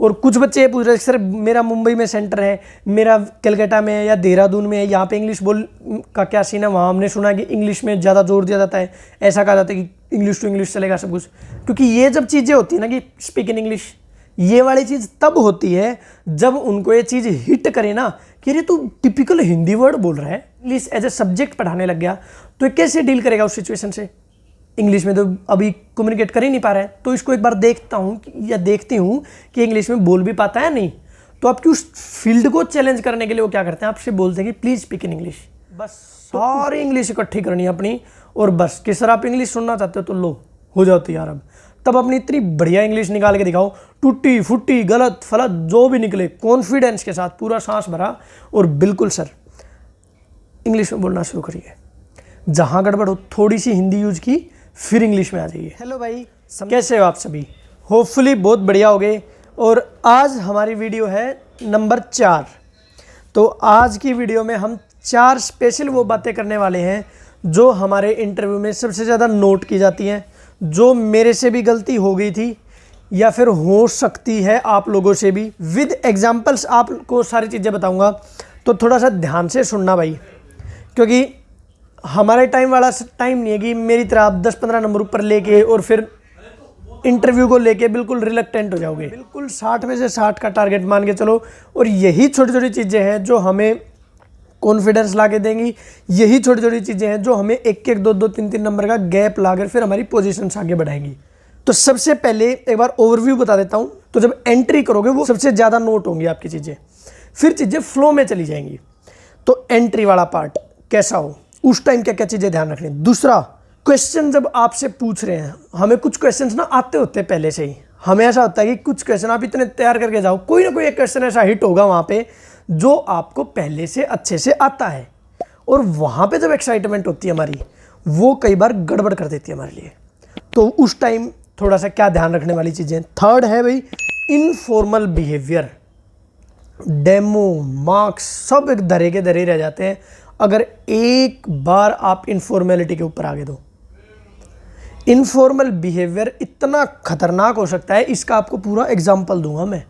और कुछ बच्चे ये पूछ रहे हैं सर मेरा मुंबई में सेंटर है, मेरा कलकत्ता में है या देहरादून में है, यहाँ पे इंग्लिश बोल का क्या सीन है? वहाँ हमने सुना कि इंग्लिश में ज़्यादा जोर दिया जाता है, ऐसा कहा जाता है कि इंग्लिश टू इंग्लिश चलेगा सब कुछ। क्योंकि ये जब चीज़ें होती है ना कि स्पीक इन इंग्लिश, ये वाली चीज़ तब होती है जब उनको ये चीज़ हिट करे ना कि अरे तू टिपिकल हिंदी वर्ड बोल रहा है, इंग्लिश एज ए सब्जेक्ट पढ़ाने लग गया, तो कैसे डील करेगा उस सिचुएशन से? इंग्लिश में तो अभी कम्युनिकेट कर ही नहीं पा रहा है, तो इसको एक बार देखता हूँ या देखती हूँ कि इंग्लिश में बोल भी पाता है नहीं। तो आपकी उस फील्ड को चैलेंज करने के लिए वो क्या करते हैं, आपसे बोलते हैं कि प्लीज़ स्पीक इन इंग्लिश। बस सारी इंग्लिश इकट्ठी करनी है अपनी, और बस कि सर आप इंग्लिश सुनना चाहते हो तो लो हो जाओ तैयार। अब तब अपनी इतनी बढ़िया इंग्लिश निकाल के दिखाओ, टूटी फुटी गलत फलत जो भी निकले, कॉन्फिडेंस के साथ पूरा सांस भरा और बिल्कुल सर इंग्लिश में बोलना शुरू करिए। जहाँ गड़बड़ हो थोड़ी सी हिंदी यूज की, फिर इंग्लिश में आ जाइए। हेलो भाई, कैसे हो आप सभी? होपफुली बहुत बढ़िया हो गए। और आज हमारी वीडियो है नंबर 4। तो आज की वीडियो में हम 4 स्पेशल वो बातें करने वाले हैं जो हमारे इंटरव्यू में सबसे ज़्यादा नोट की जाती हैं, जो मेरे से भी गलती हो गई थी या फिर हो सकती है आप लोगों से भी। विद एग्जाम्पल्स आपको सारी चीज़ें बताऊँगा, तो थोड़ा सा ध्यान से सुनना भाई, क्योंकि हमारे टाइम वाला टाइम नहीं है कि मेरी तरह आप 10-15 नंबर ऊपर लेके और फिर इंटरव्यू को लेके बिल्कुल रिलक्टेंट हो जाओगे। बिल्कुल 60 में से 60 का टारगेट मान के चलो। और यही छोटी छोटी चीज़ें हैं जो हमें कॉन्फिडेंस ला के देंगी, यही छोटी छोटी चीज़ें हैं जो हमें 1-1, 2-2, 3-3 नंबर का गैप लाकर फिर हमारी पोजीशंस आगे बढ़ाएंगी। तो सबसे पहले एक बार ओवरव्यू बता देता हूँ। तो जब एंट्री करोगे वो सबसे ज़्यादा नोट होंगी आपकी चीज़ें, फिर चीज़ें फ्लो में चली जाएंगी। तो एंट्री वाला पार्ट कैसा हो, उस टाइम क्या क्या चीज़ें ध्यान रखनी। दूसरा, क्वेश्चन जब आपसे पूछ रहे हैं, हमें कुछ क्वेश्चंस ना आते होते हैं पहले से ही। हमें ऐसा होता है कि कुछ क्वेश्चन आप इतने तैयार करके जाओ, कोई ना कोई एक क्वेश्चन ऐसा हिट होगा वहाँ पे जो आपको पहले से अच्छे से आता है, और वहाँ पे जब एक्साइटमेंट होती है हमारी, वो कई बार गड़बड़ कर देती है हमारे लिए। तो उस टाइम थोड़ा सा क्या ध्यान रखने वाली चीज़ें। थर्ड है भाई इनफॉर्मल बिहेवियर। डेमो मार्क्स सब एक धरे के धरे रह जाते हैं अगर एक बार आप इनफॉर्मेलिटी के ऊपर आगे दो। इनफॉर्मल बिहेवियर इतना खतरनाक हो सकता है, इसका आपको पूरा एग्जाम्पल दूंगा मैं,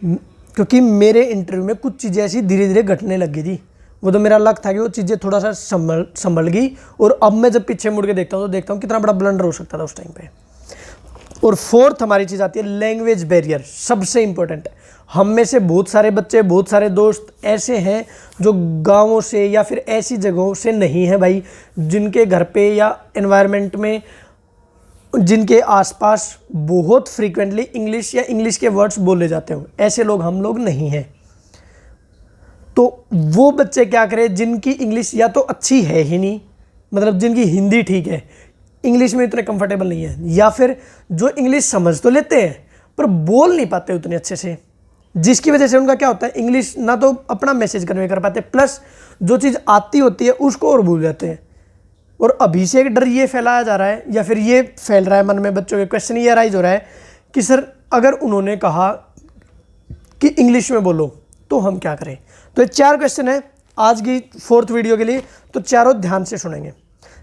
क्योंकि मेरे इंटरव्यू में कुछ चीज़ें ऐसी धीरे धीरे घटने लग गई थी। वो तो मेरा लक था कि वो चीज़ें थोड़ा सा संभल गई, और अब मैं जब पीछे मुड़ के देखता हूँ तो देखता हूँ कितना बड़ा ब्लंडर हो सकता था उस टाइम पे। और फोर्थ हमारी चीज़ आती है लैंग्वेज बैरियर, सबसे इंपॉर्टेंट है। हम में से बहुत सारे बच्चे, बहुत सारे दोस्त ऐसे हैं जो गांवों से या फिर ऐसी जगहों से नहीं है भाई, जिनके घर पे या एनवायरनमेंट में, जिनके आसपास बहुत फ्रीक्वेंटली इंग्लिश या इंग्लिश के वर्ड्स बोले जाते हो। ऐसे लोग हम लोग नहीं हैं। तो वो बच्चे क्या करें जिनकी इंग्लिश या तो अच्छी है ही नहीं, मतलब जिनकी हिंदी ठीक है, इंग्लिश में इतने कंफर्टेबल नहीं है, या फिर जो इंग्लिश समझ तो लेते हैं पर बोल नहीं पाते उतने अच्छे से, जिसकी वजह से उनका क्या होता है, इंग्लिश ना तो अपना मैसेज कन्वे कर पाते, प्लस जो चीज़ आती होती है उसको और भूल जाते हैं। और अभी से एक डर ये फैलाया जा रहा है, या फिर ये फैल रहा है मन में बच्चों के, क्वेश्चन ये राइज हो रहा है कि सर अगर उन्होंने कहा कि इंग्लिश में बोलो तो हम क्या करें। तो ये 4 क्वेश्चन है आज की 4th वीडियो के लिए, तो चारों ध्यान से सुनेंगे।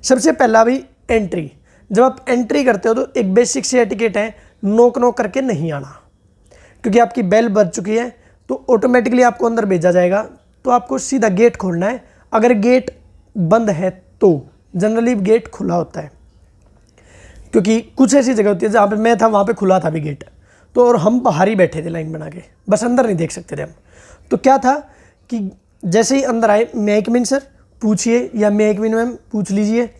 सबसे पहला भी एंट्री। जब आप एंट्री करते हो तो एक बेसिक से एटिकेट है, नोक नोक करके नहीं आना, क्योंकि आपकी बेल बज चुकी है तो ऑटोमेटिकली आपको अंदर भेजा जाएगा। तो आपको सीधा गेट खोलना है। अगर गेट बंद है तो जनरली गेट खुला होता है, क्योंकि कुछ ऐसी जगह होती है जहाँ पे मैं था वहाँ पे खुला था भी गेट, तो और हम बाहर ही बैठे थे लाइन बना के, बस अंदर नहीं देख सकते थे हम। तो क्या था कि जैसे ही अंदर आए, मे आई कम इन सर पूछिए, या मे आई कम इन मैम पूछ लीजिए।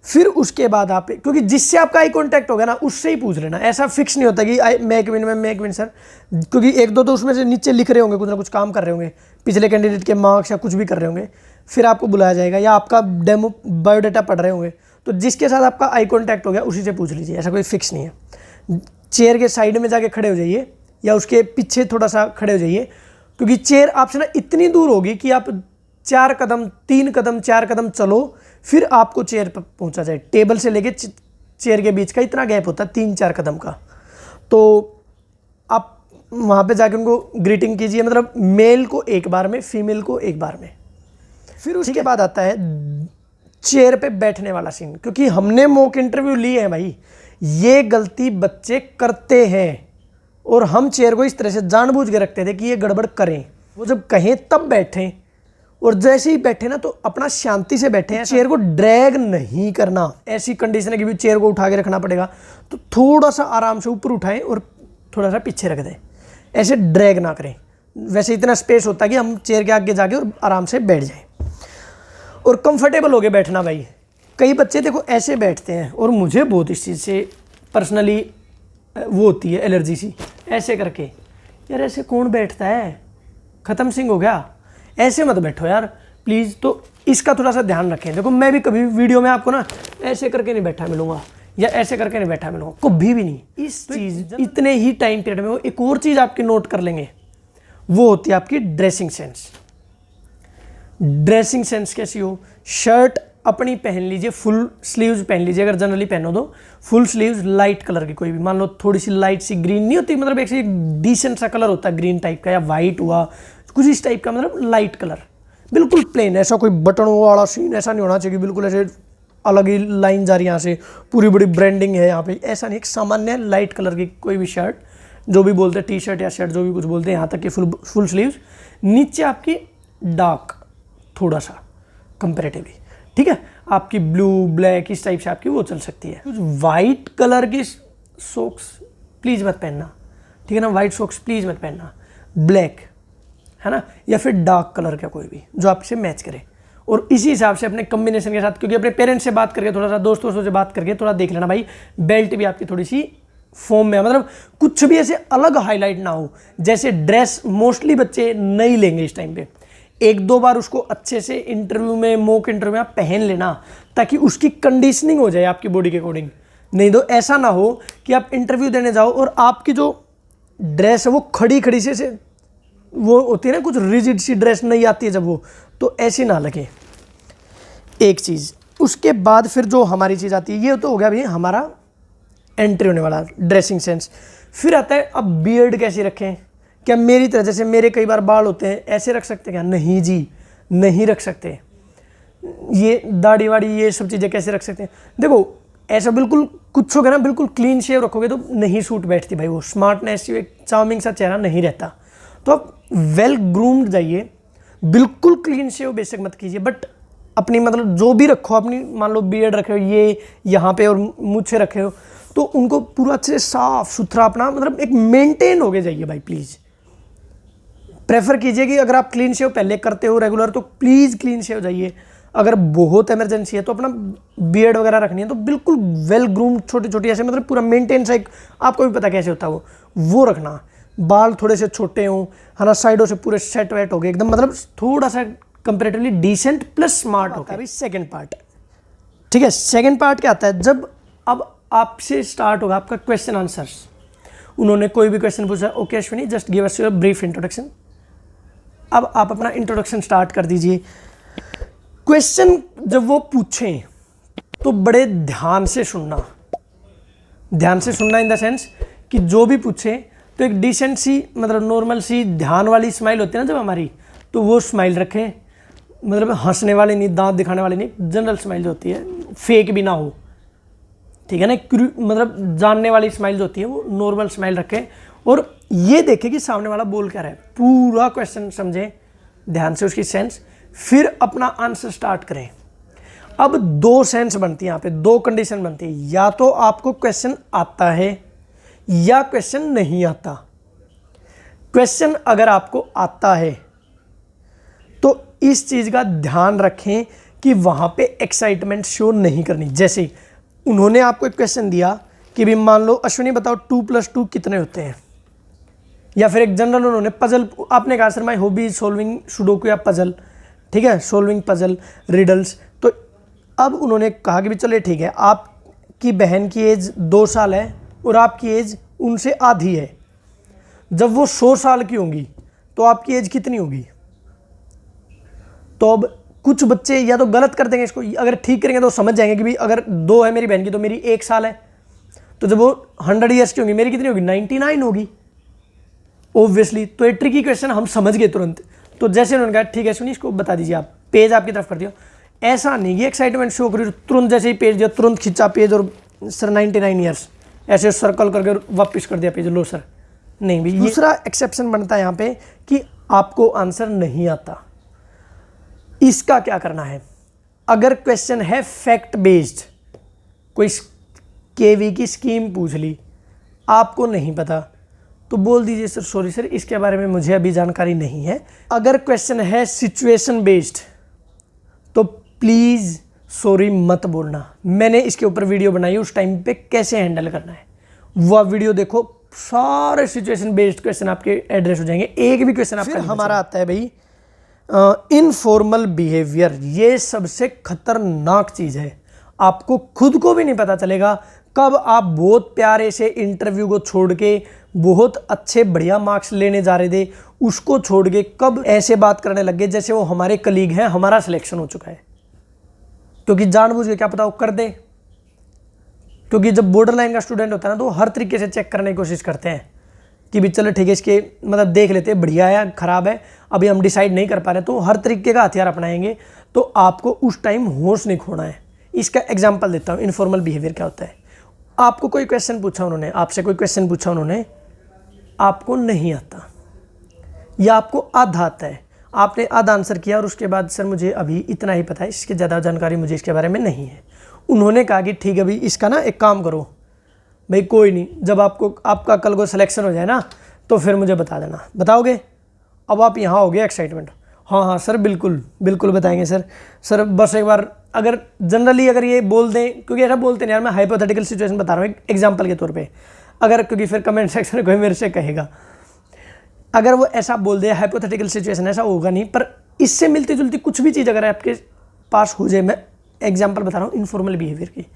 फिर उसके बाद आप, क्योंकि जिससे आपका आई कॉन्टैक्ट होगा ना उससे ही पूछ लेना, ऐसा फिक्स नहीं होता कि मे आई कम इन मैम, मे आई कम इन सर, क्योंकि 1-2 तो उसमें से नीचे लिख रहे होंगे, कुछ ना कुछ काम कर रहे होंगे, पिछले कैंडिडेट के मार्क्स या कुछ भी कर रहे होंगे, फिर आपको बुलाया जाएगा, या आपका डेमो बायोडाटा पढ़ रहे होंगे, तो जिसके साथ आपका आई कॉन्टैक्ट हो गया उसी से पूछ लीजिए, ऐसा कोई फिक्स नहीं है। चेयर के साइड में जाके खड़े हो जाइए या उसके पीछे थोड़ा सा खड़े हो जाइए, क्योंकि चेयर आपसे ना इतनी दूर होगी कि आप 4 कदम 3 कदम 4 कदम चलो फिर आपको चेयर पर पहुंचा जाए। टेबल से लेके चेयर के बीच का इतना गैप होता है 3-4 कदम का। तो आप वहाँ पे जाकर उनको ग्रीटिंग कीजिए, मतलब मेल को एक बार में, फीमेल को एक बार में। फिर उसके बाद आता है चेयर पे बैठने वाला सीन, क्योंकि हमने मॉक इंटरव्यू लिए हैं भाई, ये गलती बच्चे करते हैं और हम चेयर को इस तरह से जानबूझ के रखते थे कि ये गड़बड़ करें। वो जब कहें तब बैठें, और जैसे ही बैठे ना तो अपना शांति से बैठे हैं, चेयर को ड्रैग नहीं करना। ऐसी कंडीशन है कि भी चेयर को उठा के रखना पड़ेगा, तो थोड़ा सा आराम से ऊपर उठाएं और थोड़ा सा पीछे रख दें, ऐसे ड्रैग ना करें। वैसे इतना स्पेस होता है कि हम चेयर के आगे जाके और आराम से बैठ जाएं और कंफर्टेबल हो के बैठना। भाई कई बच्चे देखो ऐसे बैठते हैं, और मुझे बहुत इस चीज़ से पर्सनली वो होती है एलर्जी सी, ऐसे करके। यार ऐसे कौन बैठता है, ख़त्म सिंह हो गया, ऐसे मत बैठो यार प्लीज़। तो इसका थोड़ा सा ध्यान रखें। देखो मैं भी कभी वीडियो में आपको ना ऐसे करके नहीं बैठा मिलूंगा या ऐसे करके नहीं बैठा मिलूंगा, कभी भी नहीं। इस चीज़ इतने ही टाइम पीरियड में वो एक और चीज़ आपकी नोट कर लेंगे, वो होती है आपकी ड्रेसिंग सेंस। ड्रेसिंग सेंस कैसी हो, शर्ट अपनी पहन लीजिए, फुल स्लीव्स पहन लीजिए, अगर जनरली पहनो तो फुल स्लीव्स लाइट कलर की, कोई भी मान लो थोड़ी सी लाइट सी ग्रीन नहीं होती, मतलब एक डिसेंट सा कलर होता है ग्रीन टाइप का, या वाइट हुआ कुछ इस टाइप का, मतलब लाइट कलर, बिल्कुल प्लेन। ऐसा कोई बटनों वाला सीन ऐसा नहीं होना चाहिए, बिल्कुल ऐसे अलग ही लाइन जा रही है यहाँ से, पूरी बड़ी ब्रांडिंग है यहाँ पे, ऐसा नहीं। एक सामान्य लाइट कलर की कोई भी शर्ट, जो भी बोलते हैं टी शर्ट या शर्ट, जो भी कुछ बोलते हैं, यहाँ तक कि फुल स्लीव्स, नीचे आपकी डार्क थोड़ा सा कंपेरेटिवली, ठीक है, आपकी ब्लू ब्लैक इस टाइप से आपकी वो चल सकती है। कुछ वाइट कलर की सॉक्स प्लीज़ मत पहनना, ठीक है ना, वाइट सॉक्स प्लीज़ मत पहनना, ब्लैक है ना, या फिर डार्क कलर का कोई भी जो आपसे मैच करे। और इसी हिसाब से अपने कम्बिनेशन के साथ, क्योंकि अपने पेरेंट्स से बात करके, थोड़ा सा दोस्तों से बात करके थोड़ा देख लेना भाई, बेल्ट भी आपकी थोड़ी सी फॉर्म में, मतलब कुछ भी ऐसे अलग हाईलाइट ना हो। जैसे ड्रेस मोस्टली बच्चे नहीं लेंगे इस टाइम पे, एक दो बार उसको अच्छे से इंटरव्यू में, मॉक इंटरव्यू में आप पहन लेना, ताकि उसकी कंडीशनिंग हो जाए आपकी बॉडी के अकॉर्डिंग। नहीं तो ऐसा ना हो कि आप इंटरव्यू देने जाओ और आपकी जो ड्रेस है वो खड़ी खड़ी से वो होती है ना, कुछ रिजिड सी ड्रेस नहीं आती है जब वो, तो ऐसी ना लगे एक चीज़। उसके बाद फिर जो हमारी चीज़ आती है, ये तो हो गया भाई हमारा एंट्री होने वाला ड्रेसिंग सेंस। फिर आता है अब बियर्ड कैसे रखें। क्या मेरी तरह, जैसे मेरे कई बार बाल होते हैं, ऐसे रख सकते हैं क्या? नहीं जी, नहीं रख सकते। ये दाढ़ी वाड़ी ये सब चीज़ें कैसे रख सकते हैं? देखो ऐसा बिल्कुल कुछ होगा ना, बिल्कुल क्लीन शेव रखोगे तो नहीं सूट बैठती भाई, वो स्मार्टनेस, एक चार्मिंग सा चेहरा नहीं रहता। तो आप वेल ग्रूम्ड जाइए, बिल्कुल क्लीन शेव बेशक मत कीजिए, बट अपनी मतलब जो भी रखो, अपनी मान लो बियर्ड रखे हो ये यहाँ पे और मूछें रखे हो, तो उनको पूरा अच्छे से साफ सुथरा अपना मतलब एक मेंटेन हो गए जाइए भाई। प्लीज़ प्रेफर कीजिए कि अगर आप क्लीन शेव पहले करते हो रेगुलर, तो प्लीज़ क्लीन शेव जाइए। अगर बहुत इमरजेंसी है तो अपना बियर्ड वगैरह रखनी है तो बिल्कुल वेल ग्रूम, छोटी छोटी ऐसे मतलब पूरा मेंटेन सा, एक आपको भी पता कैसे होता है वो रखना। बाल थोड़े से छोटे हों, है ना, साइडों से पूरे सेट वेट हो गए एकदम, मतलब थोड़ा सा कंपेरेटिवली डिसेंट प्लस स्मार्ट हो गया। अभी सेकंड पार्ट, ठीक है, सेकंड पार्ट क्या आता है, जब अब आपसे स्टार्ट होगा आपका क्वेश्चन आंसर्स। उन्होंने कोई भी क्वेश्चन पूछा, okay Ashwini just give us your brief introduction. अब आप अपना इंट्रोडक्शन स्टार्ट कर दीजिए। क्वेश्चन जब वो पूछें तो बड़े ध्यान से सुनना, ध्यान से सुनना इन द सेंस कि जो भी पूछे तो एक डिसेंट सी, मतलब नॉर्मल सी ध्यान वाली स्माइल होती है ना जब हमारी, तो वो स्माइल रखें, मतलब हंसने वाली नहीं, दांत दिखाने वाली नहीं, जनरल स्माइल जो होती है, फेक भी ना हो, ठीक है ना, मतलब जानने वाली स्माइल जो होती है वो नॉर्मल स्माइल रखें। और ये देखें कि सामने वाला बोल क्या रहा है, पूरा क्वेश्चन समझें ध्यान से उसकी सेंस, फिर अपना आंसर स्टार्ट करें। अब दो सेंस बनती है यहाँ पे, दो कंडीशन बनती है, या तो आपको क्वेश्चन आता है या क्वेश्चन नहीं आता। क्वेश्चन अगर आपको आता है तो इस चीज़ का ध्यान रखें कि वहाँ पे एक्साइटमेंट शो नहीं करनी। जैसे उन्होंने आपको एक क्वेश्चन दिया कि भी मान लो अश्विनी बताओ 2+2 कितने होते हैं, या फिर एक जनरल उन्होंने पजल, आपने कहा sir my hobby is solving sudoku या पजल, ठीक है, सोल्विंग पजल रिडल्स। तो अब उन्होंने कहा कि भी चलिए ठीक है, आपकी बहन की एज 2 साल है और आपकी एज उनसे आधी है, जब वो 100 साल की होंगी तो आपकी एज कितनी होगी? तो अब कुछ बच्चे या तो गलत कर देंगे इसको, अगर ठीक करेंगे तो समझ जाएंगे कि भी अगर 2 है मेरी बहन की तो मेरी 1 साल है, तो जब वो 100 ईयर्स की होंगी मेरी कितनी होगी? 99 होगी ऑब्वियसली। तो ये ट्रिकी क्वेश्चन हम समझ गए तुरंत। तो जैसे उन्होंने कहा ठीक है सुनिए इसको बता दीजिए, आप पेज आपकी तरफ कर दियो, ऐसा नहीं कि एक्साइटमेंट शो करी तुरंत, जैसे ही पेज दिया तुरंत खिंचा पेज और सर 99 ईयर्स ऐसे सर्कल करके वापस कर दिया पेज, लो सर नहीं भी। दूसरा एक्सेप्शन बनता है यहाँ पे कि आपको आंसर नहीं आता। इसका क्या करना है? अगर क्वेश्चन है फैक्ट बेस्ड, कोई केवी की स्कीम पूछ ली, आपको नहीं पता, तो बोल दीजिए सर सॉरी सर इसके बारे में मुझे अभी जानकारी नहीं है। अगर क्वेश्चन है सिचुएशन बेस्ड तो प्लीज़ सॉरी मत बोलना। मैंने इसके ऊपर वीडियो बनाई उस टाइम पे कैसे हैंडल करना है, वह वीडियो देखो। सारे सिचुएशन बेस्ड क्वेश्चन आपके एड्रेस हो जाएंगे, एक भी क्वेश्चन आपका। हमारा आता है भाई इनफॉर्मल बिहेवियर। ये सबसे खतरनाक चीज़ है। आपको खुद को भी नहीं पता चलेगा कब आप बहुत प्यारे से इंटरव्यू को छोड़ के बहुत अच्छे बढ़िया मार्क्स लेने जा रहे थे, उसको छोड़ के कब ऐसे बात करने लग गए जैसे वो हमारे कलीग हैं, हमारा सिलेक्शन हो चुका है। क्योंकि जानबूझ के क्या पता वो कर दे। क्योंकि जब बॉर्डर लाइन का स्टूडेंट होता है ना तो हर तरीके से चेक करने की कोशिश करते हैं कि भी चलो ठीक है इसके मतलब देख लेते हैं बढ़िया है खराब है, अभी हम डिसाइड नहीं कर पा रहे, तो हर तरीके का हथियार अपनाएंगे। तो आपको उस टाइम होश नहीं खोना है। इसका एग्जांपल देता हूँ इनफॉर्मल बिहेवियर क्या होता है। आपको कोई क्वेश्चन पूछा उन्होंने, आपसे कोई क्वेश्चन पूछा उन्होंने, आपको नहीं आता या आपको आधा आता है, आपने आधा आंसर किया और उसके बाद सर मुझे अभी इतना ही पता है, इसके ज़्यादा जानकारी मुझे इसके बारे में नहीं है। उन्होंने कहा कि ठीक है भाई इसका ना एक काम करो भाई, कोई नहीं, जब आपका कल को सिलेक्शन हो जाए ना तो फिर मुझे बता देना। बताओगे? अब आप यहाँ हो गए एक्साइटमेंट, हाँ हाँ सर बिल्कुल बिल्कुल बताएंगे सर बस एक बार। अगर जनरली अगर ये बोल दें, क्योंकि ऐसा बोलते नहीं यार, मैं हाइपोथेटिकल सिचुएशन बता रहा हूँ एग्जांपल के तौर पे, अगर क्योंकि फिर कमेंट सेक्शन में कोई मेरे से कहेगा, अगर वो ऐसा बोल दे हाइपोथेटिकल सिचुएशन, ऐसा होगा नहीं, पर इससे मिलती जुलती कुछ भी चीज़ अगर आपके पास हो जाए, मैं एग्जाम्पल बता रहा हूँ इनफॉर्मल बिहेवियर की,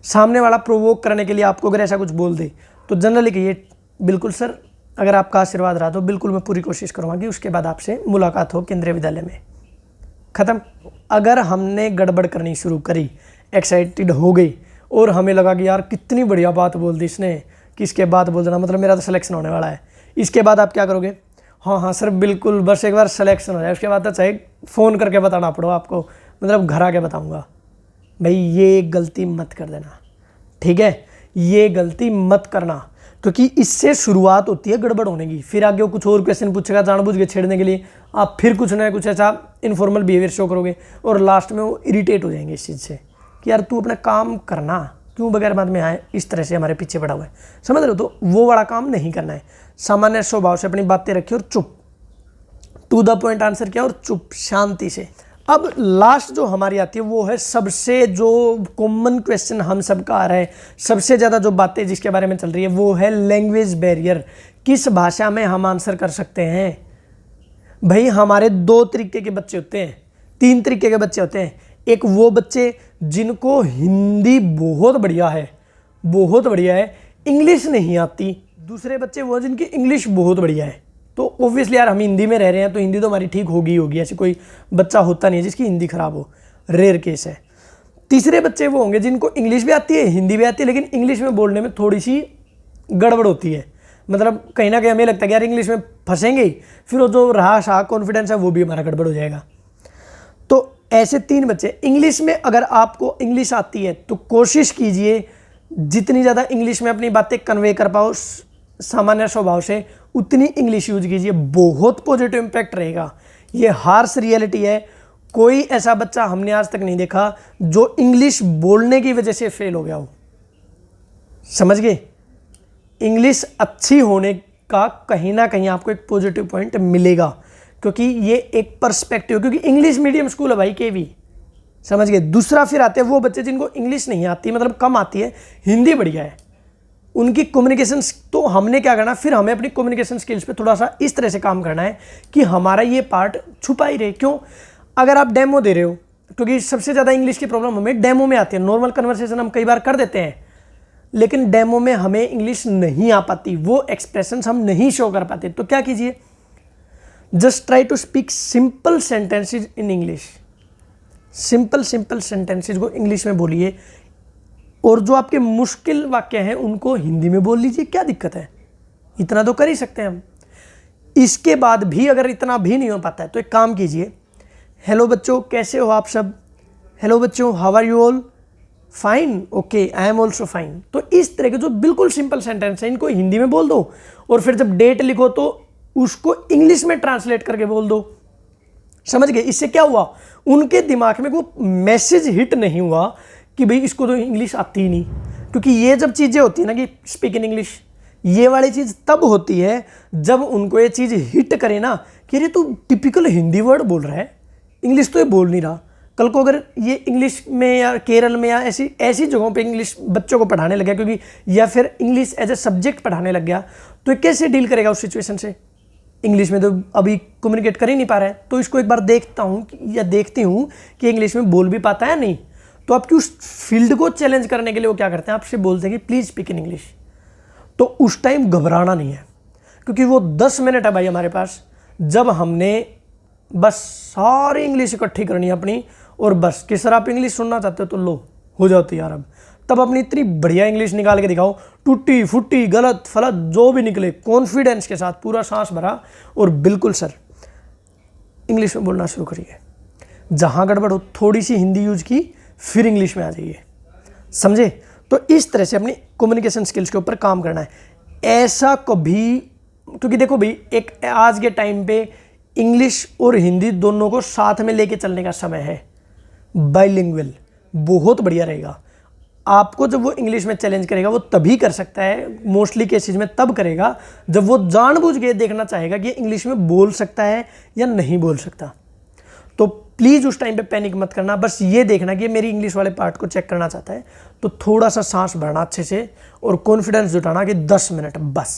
सामने वाला प्रोवोक करने के लिए आपको अगर ऐसा कुछ बोल दे तो जनरली कहिए बिल्कुल सर, अगर आपका आशीर्वाद रहा तो बिल्कुल मैं पूरी कोशिश करूँगा कि उसके बाद आपसे मुलाकात हो केंद्रीय विद्यालय में। ख़त्म। अगर हमने गड़बड़ करनी शुरू करी, एक्साइटेड हो गई और हमें लगा कि यार कितनी बढ़िया बात बोल दी इसने, कि इसके बाद बोल देना मतलब मेरा तो सिलेक्शन होने वाला है, इसके बाद आप क्या करोगे? हाँ हाँ सर बिल्कुल, बस एक बार सिलेक्शन हो जाए उसके बाद तो चाहे फ़ोन करके बताना पड़ो आपको, मतलब घर आके बताऊँगा। भाई ये गलती मत कर देना, ठीक है? ये गलती मत करना, क्योंकि इससे शुरुआत होती है गड़बड़ होने की। फिर आगे वो कुछ और क्वेश्चन पूछेगा जानबूझ के छेड़ने के लिए, आप फिर कुछ ना कुछ ऐसा इनफॉर्मल बिहेवियर शो करोगे और लास्ट में वो इरिटेट हो जाएंगे इस चीज़ से कि यार तू अपना काम करना, क्यों बगैर बाद में आए इस तरह से हमारे पीछे पड़ा हुआ है। समझ रहे हो? तो वो वाला काम नहीं करना है। सामान्य स्वभाव से अपनी बातें रखी और चुप, टू द पॉइंट आंसर किया और चुप शांति से। अब लास्ट जो हमारी आती है वो है सबसे जो कॉमन क्वेश्चन हम सबका आ रहा है, सबसे ज़्यादा जो बातें जिसके बारे में चल रही है वो है लैंग्वेज बैरियर। किस भाषा में हम आंसर कर सकते हैं? भाई हमारे दो तरीके के बच्चे होते हैं, तीन तरीके के बच्चे होते हैं। एक वो बच्चे जिनको हिंदी बहुत बढ़िया है, इंग्लिश नहीं आती। दूसरे बच्चे वो जिनकी इंग्लिश बहुत बढ़िया है। तो ऑब्वियसली यार हम हिंदी में रह रहे हैं तो हिंदी तो हमारी ठीक होगी, ऐसे कोई बच्चा होता नहीं है जिसकी हिंदी खराब हो, रेयर केस है। तीसरे बच्चे वो होंगे जिनको इंग्लिश भी आती है, हिंदी भी आती है, लेकिन इंग्लिश में बोलने में थोड़ी सी गड़बड़ होती है। मतलब कहीं ना कहीं हमें लगता है कि यार इंग्लिश में फंसेंगे ही, फिर वो जो रहा कॉन्फिडेंस है वो भी हमारा गड़बड़ हो जाएगा। तो ऐसे तीन बच्चे। इंग्लिश में अगर आपको इंग्लिश आती है तो कोशिश कीजिए जितनी ज़्यादा इंग्लिश में अपनी बातें कन्वे कर पाओ सामान्य स्वभाव से, उतनी इंग्लिश यूज कीजिए, बहुत पॉजिटिव इम्पैक्ट रहेगा। ये हार्श रियलिटी है। कोई ऐसा बच्चा हमने आज तक नहीं देखा जो इंग्लिश बोलने की वजह से फेल हो गया हो। समझ गए? इंग्लिश अच्छी होने का कहीं ना कहीं आपको एक पॉजिटिव पॉइंट मिलेगा, क्योंकि ये एक पर्सपेक्टिव, क्योंकि इंग्लिश मीडियम स्कूल है भाई केवी। समझ गए? दूसरा फिर आते हैं वो बच्चे जिनको इंग्लिश नहीं आती, मतलब कम आती है, हिंदी बढ़िया है, उनकी कम्युनिकेशन। तो हमने क्या करना, फिर हमें अपनी कम्युनिकेशन स्किल्स पे थोड़ा सा इस तरह से काम करना है कि हमारा ये पार्ट छुपा ही रहे। क्यों? अगर आप डेमो दे रहे हो, क्योंकि सबसे ज़्यादा इंग्लिश की प्रॉब्लम हमें डेमो में आती है। नॉर्मल कन्वर्सेशन हम कई बार कर देते हैं, लेकिन डेमो में हमें इंग्लिश नहीं आ पाती, वो एक्सप्रेशंस हम नहीं शो कर पाते। तो क्या कीजिए, just try to speak simple sentences in English. Simple sentences को इंग्लिश में बोलिए, और जो आपके मुश्किल वाक्य हैं उनको हिंदी में बोल लीजिए। क्या दिक्कत है? इतना तो कर ही सकते हैं हम। इसके बाद भी अगर इतना भी नहीं हो पाता है तो एक काम कीजिए, हेलो बच्चों कैसे हो आप सब, हेलो बच्चों how are you all, fine, okay, I am also fine. तो इस तरह के जो बिल्कुल सिंपल सेंटेंस है इनको हिंदी में बोल दो, और फिर जब डेट लिखो तो उसको इंग्लिश में ट्रांसलेट करके बोल दो। समझ गए? इससे क्या हुआ, उनके दिमाग में वो मैसेज हिट नहीं हुआ कि भाई इसको तो इंग्लिश आती ही नहीं। क्योंकि ये जब चीज़ें होती है ना कि स्पीक इन इंग्लिश, ये वाली चीज़ तब होती है जब उनको ये चीज़ हिट करे ना कि अरे तू टिपिकल हिंदी वर्ड बोल रहा है, इंग्लिश तो ये बोल नहीं रहा। कल को अगर ये इंग्लिश में या केरल में या ऐसी ऐसी जगहों पे इंग्लिश बच्चों को पढ़ाने लग गया, क्योंकि या फिर इंग्लिश एज ए सब्जेक्ट पढ़ाने लग गया, तो ये कैसे डील करेगा उस सिचुएशन से? इंग्लिश में तो अभी कम्युनिकेट कर ही नहीं पा रहा है। तो इसको एक बार देखता हूँ या देखती हूँ कि इंग्लिश में बोल भी पाता है नहीं। तो आपकी उस फील्ड को चैलेंज करने के लिए वो क्या करते हैं, आपसे बोलते हैं कि प्लीज़ स्पीक इन इंग्लिश। तो उस टाइम घबराना नहीं है, क्योंकि वो 10 मिनट है भाई हमारे पास, जब हमने बस सारी इंग्लिश इकट्ठी करनी है अपनी, और बस कि सर आप इंग्लिश सुनना चाहते हो तो लो, हो जाओ तैयार। अब तब अपनी इतनी बढ़िया इंग्लिश निकाल के दिखाओ, टूटी फुटी गलत फलत जो भी निकले, कॉन्फिडेंस के साथ पूरा सांस भरा, और बिल्कुल सर इंग्लिश में बोलना शुरू करिए। जहाँ गड़बड़ हो थोड़ी सी हिंदी यूज की, फिर इंग्लिश में आ जाइए। समझे? तो इस तरह से अपनी कम्युनिकेशन स्किल्स के ऊपर काम करना है। ऐसा कभी, क्योंकि देखो भाई एक आज के टाइम पे इंग्लिश और हिंदी दोनों को साथ में लेके चलने का समय है। बाइलिंगुअल बहुत बढ़िया रहेगा। आपको जब वो इंग्लिश में चैलेंज करेगा वो तभी कर सकता है, मोस्टली केसेज में तब करेगा जब वो जानबूझ के देखना चाहेगा कि इंग्लिश में बोल सकता है या नहीं बोल सकता। तो प्लीज़ उस टाइम पे पैनिक मत करना, बस ये देखना कि मेरी इंग्लिश वाले पार्ट को चेक करना चाहता है, तो थोड़ा सा सांस भरना अच्छे से और कॉन्फिडेंस जुटाना कि 10 मिनट बस,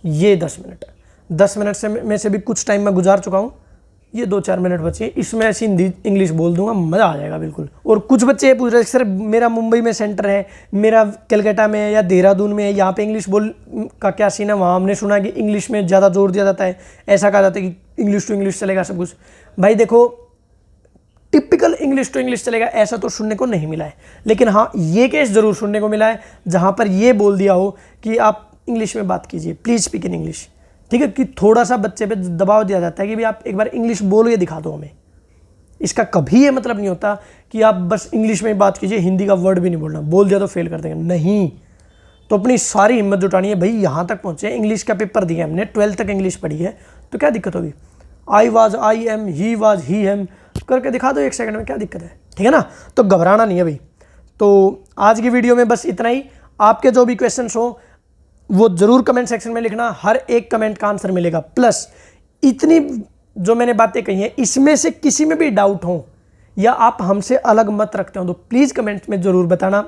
ये 10 मिनट से में से भी कुछ टाइम मैं गुजार चुका हूँ, ये 2-4 मिनट बचे, इसमें ऐसी हिंदी इंग्लिश बोल दूंगा, मज़ा आ जाएगा बिल्कुल। और कुछ बच्चे ये पूछ रहे सर मेरा मुंबई में सेंटर है, मेरा कलकत्ता में है या देहरादून में है, यहाँ पे इंग्लिश बोल का क्या सीन है? वहाँ हमने सुना कि इंग्लिश में ज़्यादा जोर दिया जाता है, ऐसा कहा जाता है कि इंग्लिश टू इंग्लिश चलेगा सब कुछ। भाई देखो, टिपिकल इंग्लिश टू इंग्लिश चलेगा ऐसा तो सुनने को नहीं मिला है, लेकिन हाँ ये केस ज़रूर सुनने को मिला है जहाँ पर ये बोल दिया हो कि आप इंग्लिश में बात कीजिए, प्लीज़ स्पीक इन इंग्लिश। ठीक है, कि थोड़ा सा बच्चे पे दबाव दिया जाता है कि भाई आप एक बार इंग्लिश बोल के दिखा दो हमें। इसका कभी ये मतलब नहीं होता कि आप बस इंग्लिश में बात कीजिए, हिंदी का वर्ड भी नहीं बोलना, बोल दिया तो फेल कर देंगे, नहीं। तो अपनी सारी हिम्मत जुटानी है भाई, यहाँ तक पहुँचे, इंग्लिश का पेपर दिया हमने, 12th तक इंग्लिश पढ़ी है, तो क्या दिक्कत होगी? I was I am, he was he am करके दिखा दो 1 सेकंड में, क्या दिक्कत है? ठीक है ना? तो घबराना नहीं है भाई। तो आज की वीडियो में बस इतना ही। आपके जो भी क्वेश्चंस हो वो ज़रूर कमेंट सेक्शन में लिखना, हर एक कमेंट का आंसर मिलेगा। प्लस इतनी जो मैंने बातें कही हैं, इसमें से किसी में भी डाउट हो या आप हमसे अलग मत रखते हो तो प्लीज़ कमेंट में ज़रूर बताना,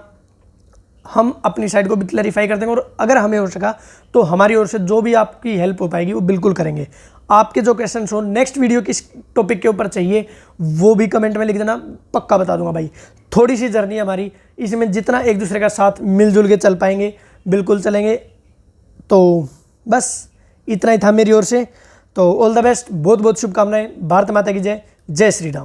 हम अपनी साइड को भी क्लैरिफाई कर देंगे, और अगर हमें हो सका तो हमारी ओर से जो भी आपकी हेल्प हो पाएगी वो बिल्कुल करेंगे। आपके जो क्वेश्चन हो, नेक्स्ट वीडियो किस टॉपिक के ऊपर चाहिए वो भी कमेंट में लिख देना, पक्का बता दूंगा भाई। थोड़ी सी जर्नी हमारी, इसमें जितना एक दूसरे का साथ मिलजुल के चल पाएंगे बिल्कुल चलेंगे। तो बस इतना ही था मेरी ओर से। तो ऑल द बेस्ट, बहुत बहुत शुभकामनाएं। भारत माता की जय, जय श्री राम।